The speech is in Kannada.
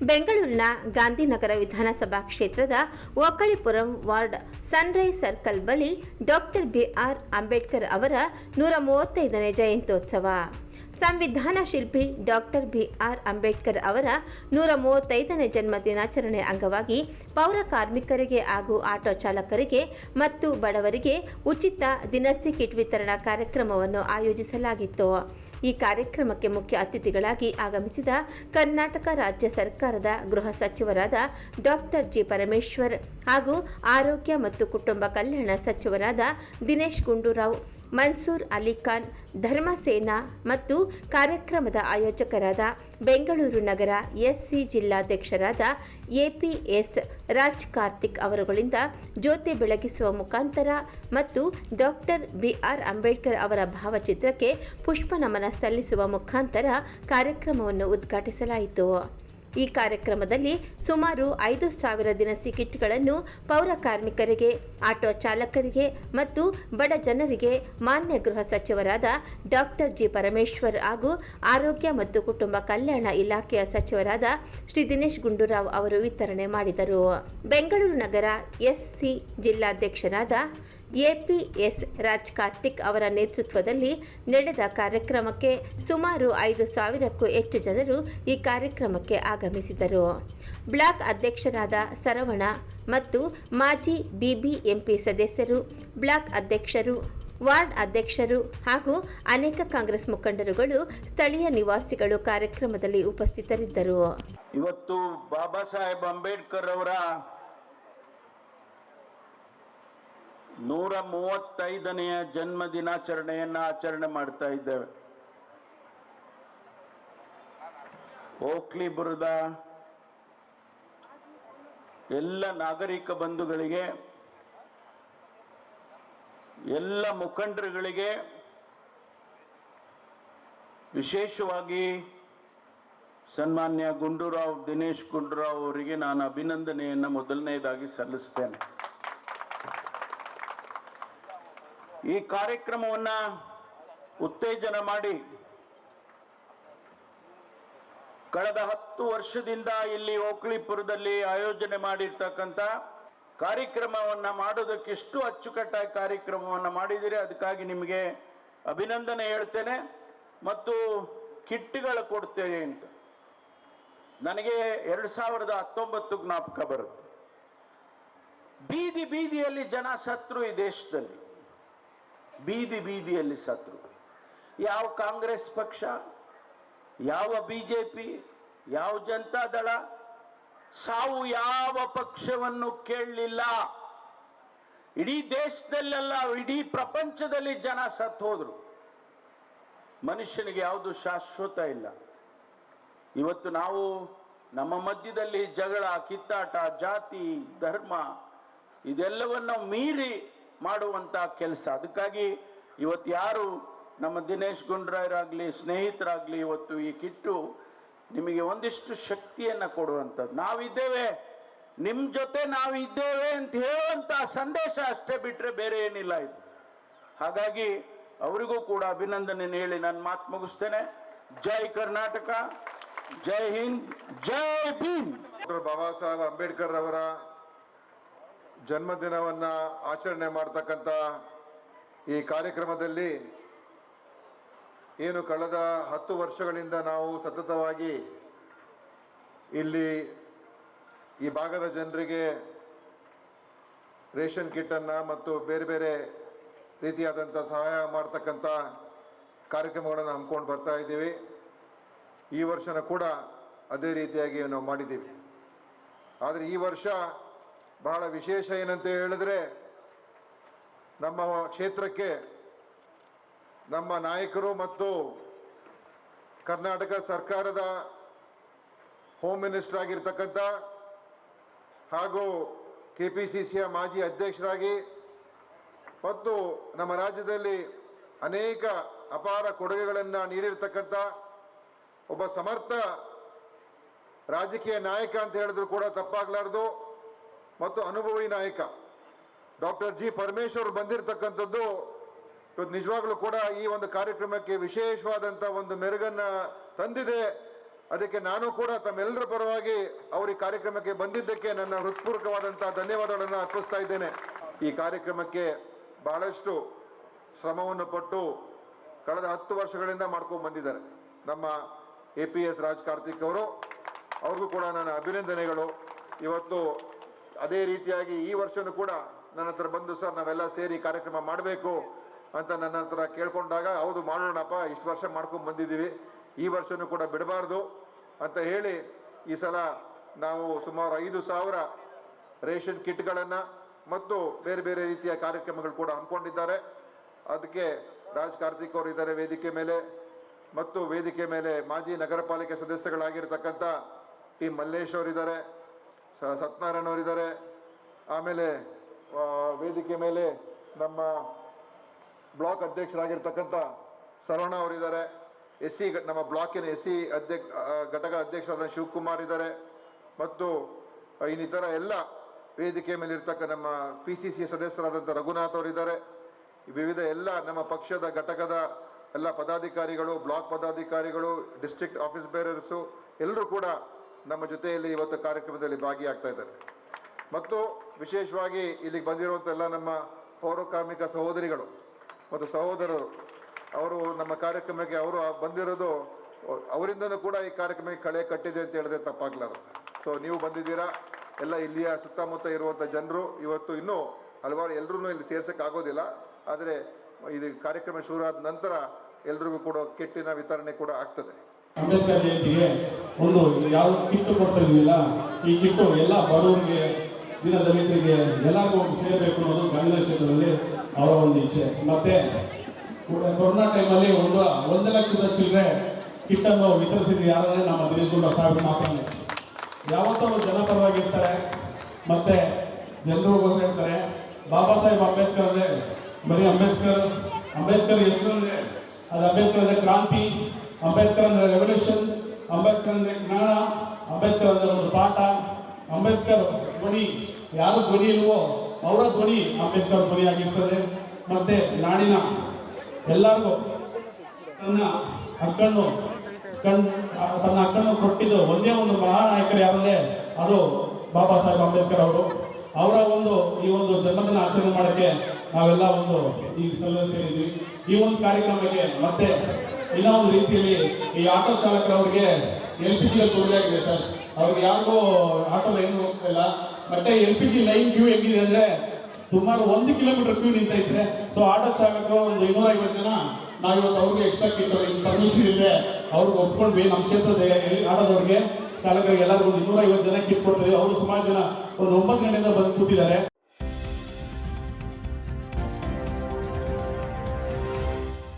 ಬೆಂಗಳೂರಿನ ಗಾಂಧಿನಗರ ವಿಧಾನಸಭಾ ಕ್ಷೇತ್ರದ ಒಕ್ಕಳಿಪುರಂ ವಾರ್ಡ್ ಸನ್ರೈಸ್ ಸರ್ಕಲ್ ಬಳಿ ಡಾಕ್ಟರ್ ಬಿಆರ್ ಅಂಬೇಡ್ಕರ್ ಅವರ 135ನೇ ಜಯಂತ್ಯೋತ್ಸವ. ಸಂವಿಧಾನ ಶಿಲ್ಪಿ ಡಾಕ್ಟರ್ ಬಿಆರ್ ಅಂಬೇಡ್ಕರ್ ಅವರ 135ನೇ ಜನ್ಮ ದಿನಾಚರಣೆ ಅಂಗವಾಗಿ ಪೌರ ಕಾರ್ಮಿಕರಿಗೆ ಹಾಗೂ ಆಟೋ ಚಾಲಕರಿಗೆ ಮತ್ತು ಬಡವರಿಗೆ ಉಚಿತ ದಿನಸಿ ಕಿಟ್ ವಿತರಣಾ ಕಾರ್ಯಕ್ರಮವನ್ನು ಆಯೋಜಿಸಲಾಗಿತ್ತು. ಈ ಕಾರ್ಯಕ್ರಮಕ್ಕೆ ಮುಖ್ಯ ಅತಿಥಿಗಳಾಗಿ ಆಗಮಿಸಿದ ಕರ್ನಾಟಕ ರಾಜ್ಯ ಸರ್ಕಾರದ ಗೃಹ ಸಚಿವರಾದ ಡಾಕ್ಟರ್ ಜಿ ಪರಮೇಶ್ವರ್ ಹಾಗೂ ಆರೋಗ್ಯ ಮತ್ತು ಕುಟುಂಬ ಕಲ್ಯಾಣ ಸಚಿವರಾದ ದಿನೇಶ್ ಗುಂಡೂರಾವ್, ಮನ್ಸೂರ್ ಅಲಿಖಾನ್, ಧರ್ಮಸೇನಾ ಮತ್ತು ಕಾರ್ಯಕ್ರಮದ ಆಯೋಜಕರಾದ ಬೆಂಗಳೂರು ನಗರ ಎಸ್ಸಿ ಜಿಲ್ಲಾಧ್ಯಕ್ಷರಾದ ಎಪಿಎಸ್ ರಾಜ್ ಕಾರ್ತಿಕ್ ಅವರುಗಳಿಂದ ಜ್ಯೋತಿ ಬೆಳಗಿಸುವ ಮುಖಾಂತರ ಮತ್ತು ಡಾಕ್ಟರ್ ಬಿಆರ್ ಅಂಬೇಡ್ಕರ್ ಅವರ ಭಾವಚಿತ್ರಕ್ಕೆ ಪುಷ್ಪ ನಮನ ಸಲ್ಲಿಸುವ ಮುಖಾಂತರ ಕಾರ್ಯಕ್ರಮವನ್ನು ಉದ್ಘಾಟಿಸಲಾಯಿತು. ಈ ಕಾರ್ಯಕ್ರಮದಲ್ಲಿ ಸುಮಾರು 5,000 ದಿನಸಿ ಕಿಟ್ಗಳನ್ನು ಪೌರ ಕಾರ್ಮಿಕರಿಗೆ, ಆಟೋ ಚಾಲಕರಿಗೆ ಮತ್ತು ಬಡ ಜನರಿಗೆ ಮಾನ್ಯ ಗೃಹ ಸಚಿವರಾದ ಡಾಕ್ಟರ್ ಜಿ ಪರಮೇಶ್ವರ್ ಹಾಗೂ ಆರೋಗ್ಯ ಮತ್ತು ಕುಟುಂಬ ಕಲ್ಯಾಣ ಇಲಾಖೆಯ ಸಚಿವರಾದ ಶ್ರೀ ದಿನೇಶ್ ಗುಂಡೂರಾವ್ ಅವರು ವಿತರಣೆ ಮಾಡಿದರು. ಬೆಂಗಳೂರು ನಗರ ಎಸ್ಸಿ ಜಿಲ್ಲಾಧ್ಯಕ್ಷರಾದ ಎಪಿಎಸ್ ರಾಜ್ ಕಾರ್ತಿಕ್ ಅವರ ನೇತೃತ್ವದಲ್ಲಿ ನಡೆದ ಕಾರ್ಯಕ್ರಮಕ್ಕೆ ಸುಮಾರು 5,000ಕ್ಕೂ ಹೆಚ್ಚು ಜನರು ಈ ಕಾರ್ಯಕ್ರಮಕ್ಕೆ ಆಗಮಿಸಿದರು. ಬ್ಲಾಕ್ ಅಧ್ಯಕ್ಷರಾದ ಸರವಣ ಮತ್ತು ಮಾಜಿ ಬಿಬಿಎಂಪಿ ಸದಸ್ಯರು, ಬ್ಲಾಕ್ ಅಧ್ಯಕ್ಷರು, ವಾರ್ಡ್ ಅಧ್ಯಕ್ಷರು ಹಾಗೂ ಅನೇಕ ಕಾಂಗ್ರೆಸ್ ಮುಖಂಡರುಗಳು, ಸ್ಥಳೀಯ ನಿವಾಸಿಗಳು ಕಾರ್ಯಕ್ರಮದಲ್ಲಿ ಉಪಸ್ಥಿತರಿದ್ದರು. ಇವತ್ತು ಬಾಬಾ ಸಾಹೇಬ್ ಅಂಬೇಡ್ಕರ್ ಅವರ 135ನೇ ಜನ್ಮ ದಿನಾಚರಣೆಯನ್ನು ಆಚರಣೆ ಮಾಡ್ತಾ ಇದ್ದೇವೆ. ಓಕ್ಲಿಪುರದ ಎಲ್ಲ ನಾಗರಿಕ ಬಂಧುಗಳಿಗೆ, ಎಲ್ಲ ಮುಖಂಡರುಗಳಿಗೆ, ವಿಶೇಷವಾಗಿ ಸನ್ಮಾನ್ಯ ಗುಂಡೂರಾವ್, ದಿನೇಶ್ ಗುಂಡೂರಾವ್ ಅವರಿಗೆ ನಾನು ಅಭಿನಂದನೆಯನ್ನು ಮೊದಲನೇದಾಗಿ ಸಲ್ಲಿಸ್ತೇನೆ. ಈ ಕಾರ್ಯಕ್ರಮವನ್ನ ಉತ್ತೇಜನ ಮಾಡಿ ಕಳೆದ 10 ವರ್ಷದಿಂದ ಇಲ್ಲಿ ಓಕ್ಲಿಪುರದಲ್ಲಿ ಆಯೋಜನೆ ಮಾಡಿರ್ತಕ್ಕಂಥ ಕಾರ್ಯಕ್ರಮವನ್ನ ಮಾಡೋದಕ್ಕೆ ಇಷ್ಟು ಅಚ್ಚುಕಟ್ಟಾಗಿ ಕಾರ್ಯಕ್ರಮವನ್ನ ಮಾಡಿದಿರಿ. ಅದಕ್ಕಾಗಿ ನಿಮಗೆ ಅಭಿನಂದನೆ ಹೇಳ್ತೇನೆ. ಮತ್ತು ಕಿಟ್ಗಳು ಕೊಡ್ತೇನೆ ಅಂತ ನನಗೆ 2019 ಜ್ಞಾಪಕ ಬರುತ್ತೆ. ಬೀದಿಯಲ್ಲಿ ಜನ ಸತ್ರು, ಈ ದೇಶದಲ್ಲಿ ಬೀದಿಯಲ್ಲಿ ಸತ್ರು. ಯಾವ ಕಾಂಗ್ರೆಸ್ ಪಕ್ಷ, ಯಾವ ಬಿಜೆಪಿ, ಯಾವ ಜನತಾದಳ ಸಾವು ಯಾವ ಪಕ್ಷವನ್ನು ಕೇಳಲಿಲ್ಲ. ಇಡೀ ದೇಶದಲ್ಲೆಲ್ಲ, ಇಡೀ ಪ್ರಪಂಚದಲ್ಲಿ ಜನ ಸತ್ತು ಹೋದ್ರು. ಮನುಷ್ಯನಿಗೆ ಯಾವುದು ಶಾಶ್ವತ ಇಲ್ಲ. ಇವತ್ತು ನಾವು ನಮ್ಮ ಮಧ್ಯದಲ್ಲಿ ಜಗಳ, ಕಿತ್ತಾಟ, ಜಾತಿ, ಧರ್ಮ ಇದೆಲ್ಲವನ್ನು ಮೀರಿ ಮಾಡುವಂತ ಕೆಲಸ. ಅದಕ್ಕಾಗಿ ಇವತ್ತು ಯಾರು ನಮ್ಮ ದಿನೇಶ್ ಗುಂಡೂರಾವ್ರಾಗ್ಲಿ, ಸ್ನೇಹಿತರಾಗ್ಲಿ, ಇವತ್ತು ಈ ಕಿಟ್ಟು ನಿಮಗೆ ಒಂದಿಷ್ಟು ಶಕ್ತಿಯನ್ನ ಕೊಡುವಂಥದ್ದು. ನಾವಿದ್ದೇವೆ, ನಿಮ್ಮ ಜೊತೆ ನಾವಿದ್ದೇವೆ ಅಂತ ಹೇಳುವಂತ ಸಂದೇಶ ಅಷ್ಟೇ, ಬಿಟ್ರೆ ಬೇರೆ ಏನಿಲ್ಲ ಇದು. ಹಾಗಾಗಿ ಅವರಿಗೂ ಕೂಡ ಅಭಿನಂದನೆ ಹೇಳಿ ನನ್ನ ಮಾತು ಮುಗಿಸ್ತೇನೆ. ಜೈ ಕರ್ನಾಟಕ, ಜೈ ಹಿಂದ್, ಜೈ ಭೀಮ್. ಬಾಬಾ ಸಾಹೇಬ್ ಅಂಬೇಡ್ಕರ್ ಅವರ ಜನ್ಮದಿನವನ್ನ ಆಚರಣೆ ಮಾಡತಕ್ಕಂಥ ಈ ಕಾರ್ಯಕ್ರಮದಲ್ಲಿ ಏನು ಕಳೆದ 10 ವರ್ಷಗಳಿಂದ ನಾವು ಸತತವಾಗಿ ಇಲ್ಲಿ ಈ ಭಾಗದ ಜನರಿಗೆ ರೇಷನ್ ಕಿಟ್ ಅನ್ನ ಮತ್ತು ಬೇರೆ ಬೇರೆ ರೀತಿಯಾದಂಥ ಸಹಾಯ ಮಾಡ್ತಕ್ಕಂಥ ಕಾರ್ಯಕ್ರಮಗಳನ್ನು ಹಮ್ಮಿಕೊಂಡು ಬರ್ತಾ ಇದ್ದೀವಿ. ಈ ವರ್ಷನ ಕೂಡ ಅದೇ ರೀತಿಯಾಗಿ ನಾವು ಮಾಡಿದ್ದೀವಿ. ಆದರೆ ಈ ವರ್ಷ ಬಹಳ ವಿಶೇಷ ಏನಂತ ಹೇಳಿದ್ರೆ, ನಮ್ಮ ಕ್ಷೇತ್ರಕ್ಕೆ ನಮ್ಮ ನಾಯಕರು ಮತ್ತು ಕರ್ನಾಟಕ ಸರ್ಕಾರದ ಹೋಮ್ ಮಿನಿಸ್ಟರ್ ಆಗಿರ್ತಕ್ಕಂಥ ಹಾಗೂ ಕೆಪಿಸಿಸಿಯ ಮಾಜಿ ಅಧ್ಯಕ್ಷರಾಗಿ ಮತ್ತು ನಮ್ಮ ರಾಜ್ಯದಲ್ಲಿ ಅನೇಕ ಅಪಾರ ಕೊಡುಗೆಗಳನ್ನು ನೀಡಿರ್ತಕ್ಕಂಥ ಒಬ್ಬ ಸಮರ್ಥ ರಾಜಕೀಯ ನಾಯಕ ಅಂತ ಹೇಳಿದ್ರು ಕೂಡ ತಪ್ಪಾಗಲಾರದು ಮತ್ತು ಅನುಭವಿ ನಾಯಕ ಡಾಕ್ಟರ್ ಜಿ ಪರಮೇಶ್ವರ್ ಬಂದಿರತಕ್ಕಂಥದ್ದು ಇವತ್ತು ನಿಜವಾಗ್ಲೂ ಕೂಡ ಈ ಒಂದು ಕಾರ್ಯಕ್ರಮಕ್ಕೆ ವಿಶೇಷವಾದಂಥ ಒಂದು ಮೆರುಗನ್ನ ತಂದಿದೆ. ಅದಕ್ಕೆ ನಾನು ಕೂಡ ತಮ್ಮೆಲ್ಲರ ಪರವಾಗಿ ಅವರು ಈ ಕಾರ್ಯಕ್ರಮಕ್ಕೆ ಬಂದಿದ್ದಕ್ಕೆ ನನ್ನ ಹೃತ್ಪೂರ್ವಕವಾದಂತಹ ಧನ್ಯವಾದಗಳನ್ನು ಅರ್ಪಿಸ್ತಾ ಇದ್ದೇನೆ. ಈ ಕಾರ್ಯಕ್ರಮಕ್ಕೆ ಬಹಳಷ್ಟು ಶ್ರಮವನ್ನು ಪಟ್ಟು ಕಳೆದ 10 ವರ್ಷಗಳಿಂದ ಮಾಡ್ಕೊಂಡು ಬಂದಿದ್ದಾರೆ ನಮ್ಮ APS ರಾಜ್ ಕಾರ್ತಿಕ್ ಅವರು. ಅವ್ರಿಗೂ ಕೂಡ ನನ್ನ ಅಭಿನಂದನೆಗಳು. ಇವತ್ತು ಅದೇ ರೀತಿಯಾಗಿ ಈ ವರ್ಷನೂ ಕೂಡ ನನ್ನ ಹತ್ರ ಬಂದು ಸರ್ ನಾವೆಲ್ಲ ಸೇರಿ ಕಾರ್ಯಕ್ರಮ ಮಾಡಬೇಕು ಅಂತ ನನ್ನ ಹತ್ರ ಕೇಳ್ಕೊಂಡಾಗ ಹೌದು ಮಾಡೋಣಪ್ಪ, ಇಷ್ಟು ವರ್ಷ ಮಾಡ್ಕೊಂಡು ಬಂದಿದ್ದೀವಿ, ಈ ವರ್ಷನೂ ಕೂಡ ಬಿಡಬಾರ್ದು ಅಂತ ಹೇಳಿ ಈ ಸಲ ನಾವು ಸುಮಾರು 5,000 ರೇಷನ್ ಕಿಟ್ಗಳನ್ನು ಮತ್ತು ಬೇರೆ ಬೇರೆ ರೀತಿಯ ಕಾರ್ಯಕ್ರಮಗಳು ಕೂಡ ಹಮ್ಮಿಕೊಂಡಿದ್ದಾರೆ. ಅದಕ್ಕೆ ರಾಜ್ ಕಾರ್ತಿಕ್ ಅವರು ಇದ್ದಾರೆ ವೇದಿಕೆ ಮೇಲೆ, ಮತ್ತು ವೇದಿಕೆ ಮೇಲೆ ಮಾಜಿ ನಗರ ಪಾಲಿಕೆ ಸದಸ್ಯಗಳಾಗಿರ್ತಕ್ಕಂಥ ಟಿ ಮಲ್ಲೇಶ್ ಅವರಿದ್ದಾರೆ, ಸತ್ಯನಾರಾಯಣ ಅವರಿದ್ದಾರೆ, ಆಮೇಲೆ ವೇದಿಕೆ ಮೇಲೆ ನಮ್ಮ ಬ್ಲಾಕ್ ಅಧ್ಯಕ್ಷರಾಗಿರ್ತಕ್ಕಂಥ ಸರವಣ ಅವರಿದ್ದಾರೆ, ನಮ್ಮ ಬ್ಲಾಕಿನ SC ಘಟಕ ಅಧ್ಯಕ್ಷರಾದ ಶಿವಕುಮಾರ್ ಇದ್ದಾರೆ, ಮತ್ತು ಇನ್ನಿತರ ಎಲ್ಲ ವೇದಿಕೆ ಮೇಲೆ ಇರ್ತಕ್ಕ ನಮ್ಮ PCC ಸದಸ್ಯರಾದಂಥ ರಘುನಾಥ್ ಅವರಿದ್ದಾರೆ. ವಿವಿಧ ಎಲ್ಲ ನಮ್ಮ ಪಕ್ಷದ ಘಟಕದ ಎಲ್ಲ ಪದಾಧಿಕಾರಿಗಳು, ಬ್ಲಾಕ್ ಪದಾಧಿಕಾರಿಗಳು, ಡಿಸ್ಟ್ರಿಕ್ಟ್ ಆಫೀಸ್ ಬೇರರ್ಸು ಎಲ್ಲರೂ ಕೂಡ ನಮ್ಮ ಜೊತೆಯಲ್ಲಿ ಇವತ್ತು ಕಾರ್ಯಕ್ರಮದಲ್ಲಿ ಭಾಗಿಯಾಗ್ತಾ ಇದ್ದಾರೆ. ಮತ್ತು ವಿಶೇಷವಾಗಿ ಇಲ್ಲಿಗೆ ಬಂದಿರುವಂಥ ಎಲ್ಲ ನಮ್ಮ ಪೌರ ಕಾರ್ಮಿಕ ಸಹೋದರಿಗಳು ಮತ್ತು ಸಹೋದರರು, ಅವರು ನಮ್ಮ ಕಾರ್ಯಕ್ರಮಕ್ಕೆ ಅವರು ಬಂದಿರೋದು ಅವರಿಂದನೂ ಕೂಡ ಈ ಕಾರ್ಯಕ್ರಮಕ್ಕೆ ಕಳೆ ಕಟ್ಟಿದೆ ಅಂತ ಹೇಳಿದ್ರೆ ತಪ್ಪಾಗ್ಲಾರ್ದು. ಸೊ ನೀವು ಬಂದಿದ್ದೀರಾ, ಎಲ್ಲ ಇಲ್ಲಿಯ ಸುತ್ತಮುತ್ತ ಇರುವಂಥ ಜನರು ಇವತ್ತು ಇನ್ನೂ ಹಲವಾರು ಎಲ್ಲರೂ ಇಲ್ಲಿ ಸೇರ್ಸೋಕ್ಕಾಗೋದಿಲ್ಲ, ಆದರೆ ಇದು ಕಾರ್ಯಕ್ರಮ ಶುರು ಆದ ನಂತರ ಎಲ್ರಿಗೂ ಕೂಡ ಕಿಟ್ಟಿನ ವಿತರಣೆ ಕೂಡ ಆಗ್ತದೆ. ಅಂಬೇಡ್ಕರ್ ಜಯಂತಿಗೆ ಒಂದು ಯಾವ ಕಿಟ್ಟು ಕೊಡ್ತಾ ಇದೀವಿಲ್ಲ, ಈ ಕಿಟ್ಟು ಎಲ್ಲ ಬಡವರಿಗೆ, ದೀನದಲಿತರಿಗೆ ಎಲ್ಲರಿಗೂ ಸೇರಬೇಕು ಅನ್ನೋದು ಗಾಂಧಿ ಕ್ಷೇತ್ರದಲ್ಲಿ ಅವರ ಒಂದು ಇಚ್ಛೆ. ಮತ್ತೆ ಕೊರೋನಾ ಟೈಮಲ್ಲಿ 1 ಲಕ್ಷದ ಚಿಲ್ಲರೆ ಕಿಟ್ಟನ್ನು ವಿತರಿಸಿದ ಯಾರನ್ನೇ ನಮ್ಮ ದಿನೇಶ್ ಗುಂಡೂರಾವ್ ಸಾಹೇಬ್ ಮಾತನಾಡಿ ಯಾವತ್ತೂ ಜನಪರವಾಗಿರ್ತಾರೆ, ಮತ್ತೆ ಜನರಿಗೋಸ್ಕರ ಇರ್ತಾರೆ. ಬಾಬಾ ಸಾಹೇಬ್ ಅಂಬೇಡ್ಕರ್ ಅಂದರೆ ಬರೀ ಅಂಬೇಡ್ಕರ್ ಹೆಸರು ಅಂದರೆ ಅದು ಅಂಬೇಡ್ಕರ್ ಅಂದರೆ ಕ್ರಾಂತಿ, ಅಂಬೇಡ್ಕರ್ ಅಂದರೆ ರೆವಲ್ಯೂಷನ್, ಅಂಬೇಡ್ಕರ್ ಅಂದರೆ ಜ್ಞಾನ, ಅಂಬೇಡ್ಕರ್ ಅಂದರೆ ಒಂದು ಪಾಠ. ಅಂಬೇಡ್ಕರ್ ಧ್ವನಿ, ಯಾರು ಧ್ವನಿ ಇಲ್ವೋ ಅವರ ಧ್ವನಿ ಅಂಬೇಡ್ಕರ್ ಧ್ವನಿ ಆಗಿರ್ತದೆ. ಮತ್ತೆ ನಾಡಿನ ಎಲ್ಲರಿಗೂ ತನ್ನ ಹಕ್ಕನ್ನು ಕೊಟ್ಟಿದ್ದು ಒಂದೇ ಒಂದು ಮಹಾನಾಯಕರು ಯಾರಂದ್ರೆ ಅದು ಬಾಬಾ ಸಾಹೇಬ್ ಅಂಬೇಡ್ಕರ್ ಅವರು. ಅವರ ಈ ಒಂದು ಜನ್ಮದಿನ ಆಚರಣೆ ಮಾಡೋಕ್ಕೆ ನಾವೆಲ್ಲ ಈ ಸ್ಥಳದಲ್ಲಿ ಸೇರಿದ್ವಿ. ಈ ಒಂದು ಕಾರ್ಯಕ್ರಮಕ್ಕೆ ಮತ್ತೆ ಇನ್ನೂ ಒಂದು ರೀತಿಯಲ್ಲಿ ಈ ಆಟೋ ಚಾಲಕರವರಿಗೆ LPG ತೊಂದರೆ ಆಗಿದೆ ಸರ್. ಅವ್ರಿಗೆ ಯಾರಿಗೂ ಆಟೋ ಏನು ಹೋಗ್ತಾ ಇಲ್ಲ. ಮತ್ತೆ LPG ಲೈನ್ ಕ್ಯೂ ಹೆಂಗಿದೆ ಅಂದ್ರೆ ಸುಮಾರು 1 ಕಿಲೋಮೀಟರ್ ಕ್ಯೂ ನಿಂತೈತೆ. ಸೊ ಆಟೋ ಚಾಲಕರು ಒಂದು 250 ಜನ ನಾವಿವತ್ತು ಅವ್ರಿಗೆ ಎಕ್ಸ್ಟ್ರಾ ಕಿಟ್ ಪರ್ಮಿಷನ್ ಇದೆ ಅವ್ರಿಗೆ ಒಪ್ಕೊಂಡ್ವಿ. ನಮ್ಮ ಕ್ಷೇತ್ರದ ಆಟೋದವ್ರಿಗೆ ಚಾಲಕರಿಗೆ ಎಲ್ಲರಿಗೂ 250 ಜನ ಕಿಟ್ ಕೊಡ್ತೀವಿ. ಅವರು ಸುಮಾರು ಜನ ಒಂದು 9 ಗಂಟೆಯಿಂದ ಬಂದು ಕೂತಿದ್ದಾರೆ.